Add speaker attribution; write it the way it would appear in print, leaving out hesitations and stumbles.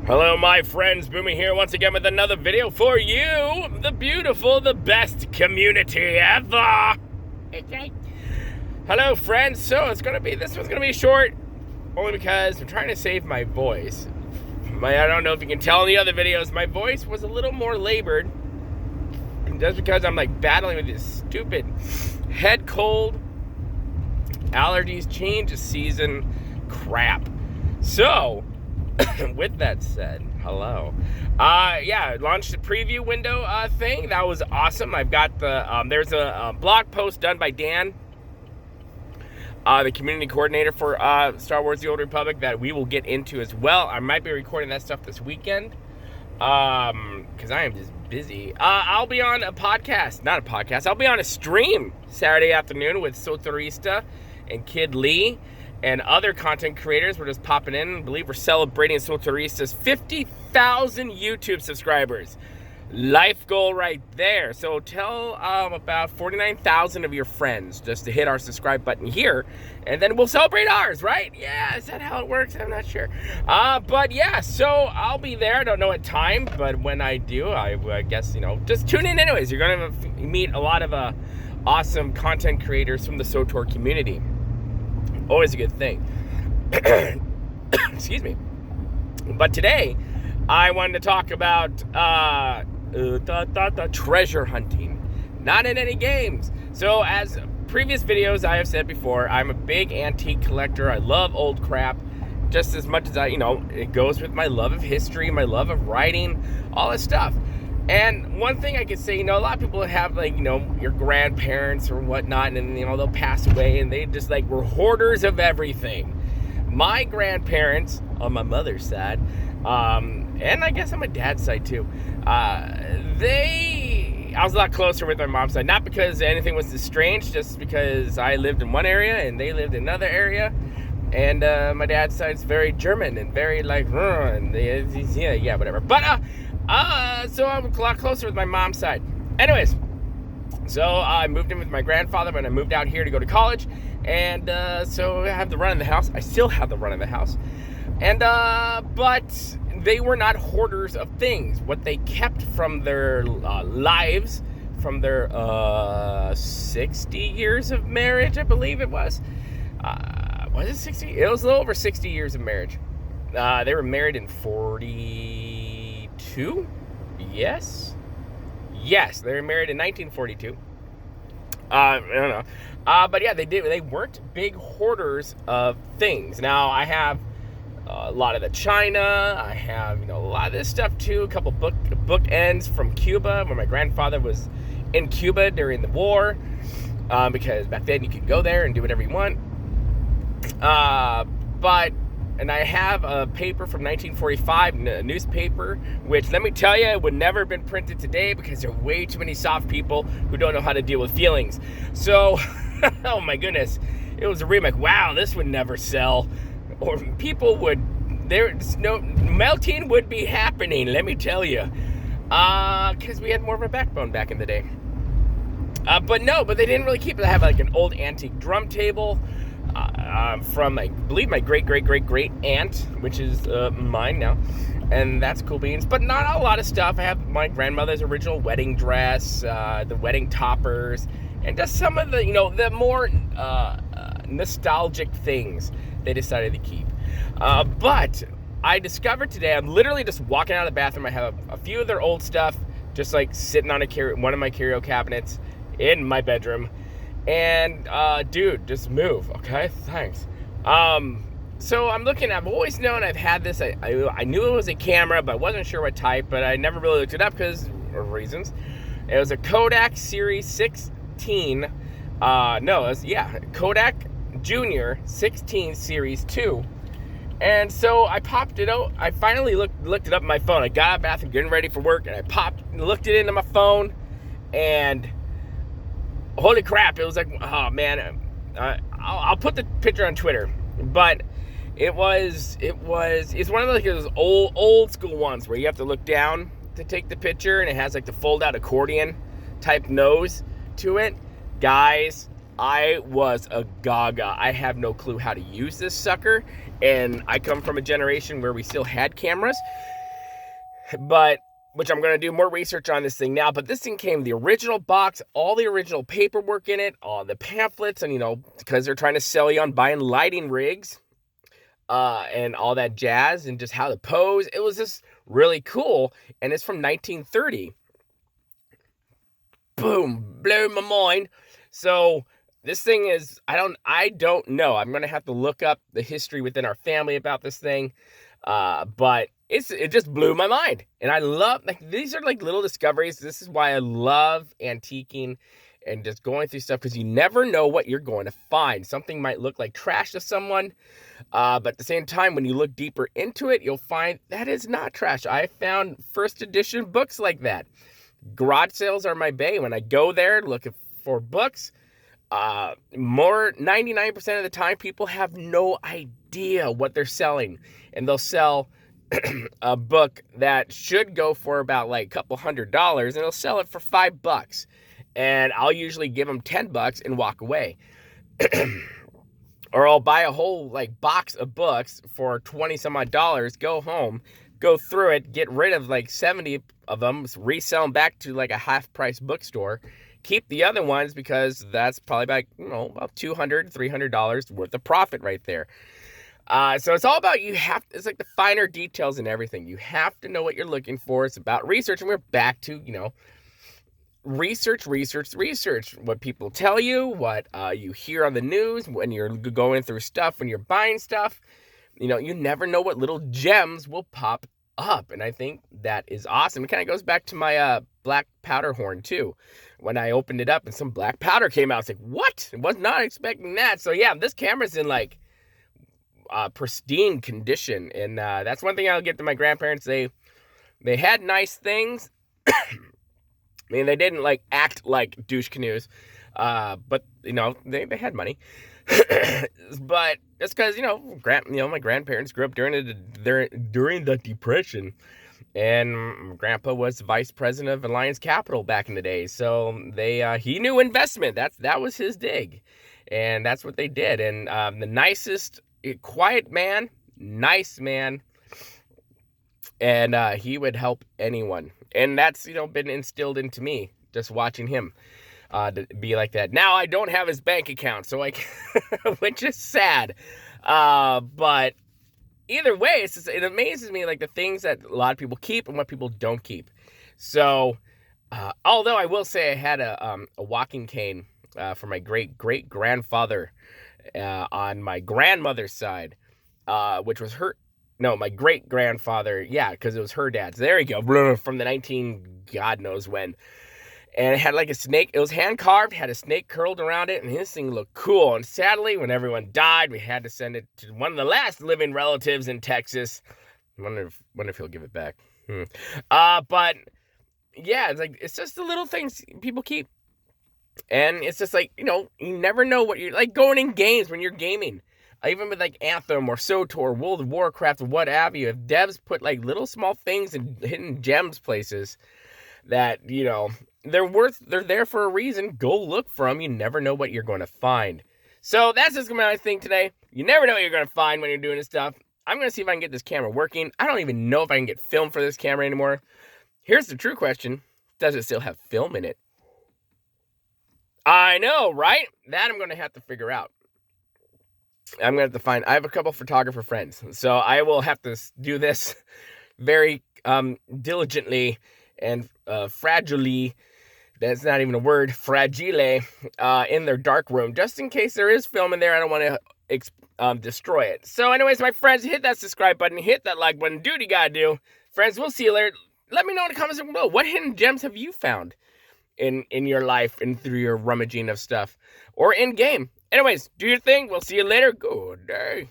Speaker 1: Hello, my friends. Boomy here once again with another video for you, the beautiful, the best community ever. Okay. Hello, friends. So this one's gonna be short, only because I'm trying to save my voice. I don't know if you can tell in the other videos, my voice was a little more labored, just because I'm like battling with this stupid head cold, allergies, change of season crap. So, with that said, hello. Launched the preview window thing. That was awesome. I've got the, there's a blog post done by Dan, the community coordinator for Star Wars The Old Republic, that we will get into as well. I might be recording that stuff this weekend, because I am just busy. I'll be on a podcast, not a podcast, I'll be on a stream Saturday afternoon with SWTOR and Kid Lee and other content creators. We're just popping in. I believe we're celebrating SWTOR's 50,000 YouTube subscribers. Life goal right there. So tell about 49,000 of your friends just to hit our subscribe button here, and then we'll celebrate ours, right? Yeah, is that how it works? I'm not sure. But yeah, so I'll be there. I don't know what time, but when I do, I guess, just tune in anyways. You're going to meet a lot of awesome content creators from the SWTOR community. Always a good thing. Excuse me. But today, I wanted to talk about treasure hunting. Not in any games. So, as previous videos I have said before, I'm a big antique collector. I love old crap just as much as it goes with my love of history, my love of writing, all this stuff. And one thing I could say, a lot of people have, your grandparents or whatnot, and, they'll pass away, and they just, were hoarders of everything. My grandparents, on my mother's side, and I guess on my dad's side, too, I was a lot closer with my mom's side. Not because anything was strange, just because I lived in one area, and they lived in another area. And my dad's side's very German, and very, yeah, whatever. But, so I'm a lot closer with my mom's side. Anyways, so I moved in with my grandfather when I moved out here to go to college, and so I have the run of the house. I still have the run of the house, and but they were not hoarders of things. What they kept from their lives, from their 60 years of marriage, I believe it was. Was it 60? It was a little over 60 years of marriage. They were married in 42? Yes, they were married in 1942. I don't know. But yeah, they weren't big hoarders of things. Now, I have a lot of the china. I have, a lot of this stuff too. A couple bookends from Cuba, when my grandfather was in Cuba during the war. Because back then you could go there and do whatever you want. And I have a paper from 1945, a newspaper, which, let me tell you, it would never have been printed today because there are way too many soft people who don't know how to deal with feelings. So, oh my goodness, it was a remake. Wow, this would never sell. Or people would, melting would be happening, let me tell you. Because we had more of a backbone back in the day. But they didn't really keep it. I have an old antique drum table. From, I believe, my great aunt, which is mine now, and that's cool beans. But not a lot of stuff. I have my grandmother's original wedding dress, the wedding toppers, and just some of the, the more nostalgic things they decided to keep. But I discovered today, I'm literally just walking out of the bathroom. I have a few of their old stuff, just sitting on one of my curio cabinets in my bedroom. And, dude, just move, okay? Thanks. So I'm looking, I've always known I've had this, I knew it was a camera, but I wasn't sure what type, but I never really looked it up because of reasons. It was a Kodak Series 16, Kodak Junior 16 Series 2. And so I popped it out, I finally looked it up on my phone. I got out of the bathroom, getting ready for work, and I looked it into my phone, and holy crap, it was oh man, I'll put the picture on Twitter, but it's one of those old school ones where you have to look down to take the picture, and it has the fold out accordion type nose to it. Guys, I was a gaga. I have no clue how to use this sucker, and I come from a generation where we still had cameras. but which I'm going to do more research on this thing now. But this thing came the original box, all the original paperwork in it, all the pamphlets, and because they're trying to sell you on buying lighting rigs, and all that jazz, and just how to pose. It was just really cool, and it's from 1930. Boom, blew my mind. So this thing is, I don't know. I'm gonna have to look up the history within our family about this thing, but it just blew my mind, and I love, these are little discoveries. This is why I love antiquing and just going through stuff, because you never know what you're going to find. Something might look like trash to someone, but at the same time, when you look deeper into it, you'll find that is not trash. I found first edition books like that. Garage sales are my bae. When I go there looking for books, 99% of the time, people have no idea what they're selling, and they'll sell a book that should go for about a couple $100, and they'll sell it for $5. And I'll usually give them $10 and walk away. Or I'll buy a whole box of books for 20 some odd dollars, go home, go through it, get rid of 70 of them, resell them back to a half price bookstore, keep the other ones, because that's probably about $200, $300 worth of profit right there. So it's all about, it's the finer details and everything. You have to know what you're looking for. It's about research, and we're back to, research. What people tell you, what you hear on the news, when you're going through stuff, when you're buying stuff. You never know what little gems will pop up, and I think that is awesome. It kind of goes back to my black powder horn too. When I opened it up and some black powder came out, I was like, what? I was not expecting that. So yeah, this camera's in pristine condition, and that's one thing I'll give to my grandparents. They had nice things. I mean, they didn't act like douche canoes, but they had money. But that's because my grandparents grew up during the Depression, and Grandpa was vice president of Alliance Capital back in the day. So he knew investment. That was his dig, and that's what they did. And the nicest, quiet man, nice man, and he would help anyone. And that's, been instilled into me, just watching him to be like that. Now, I don't have his bank account, so which is sad. But either way, it amazes me, the things that a lot of people keep and what people don't keep. So, although I will say I had a walking cane for my great-great-grandfather on my grandmother's side, which was her. No, my great-grandfather, yeah, because it was her dad's. There you go, from the God knows when. And it had a snake. It was hand-carved, had a snake curled around it, and his thing looked cool. And sadly, when everyone died, we had to send it to one of the last living relatives in Texas. I wonder if he'll give it back. But, yeah, it's just the little things people keep. And it's just you never know what you're, going in games when you're gaming. Even with Anthem or SWTOR, World of Warcraft, or what have you, if devs put little small things and hidden gems places that, they're there for a reason, go look for them. You never know what you're going to find. So that's just my thing today. You never know what you're going to find when you're doing this stuff. I'm going to see if I can get this camera working. I don't even know if I can get film for this camera anymore. Here's the true question. Does it still have film in it? I know, right? That I'm going to have to figure out. I'm going to have to find, I have a couple photographer friends, so I will have to do this very diligently and fragilely, that's not even a word, fragile, in their dark room, just in case there is film in there. I don't want to destroy it. So anyways, my friends, hit that subscribe button, hit that like button, do what you gotta do. Friends, we'll see you later. Let me know in the comments below, what hidden gems have you found in your life and through your rummaging of stuff, or in game? Anyways, do your thing. We'll see you later. Good day.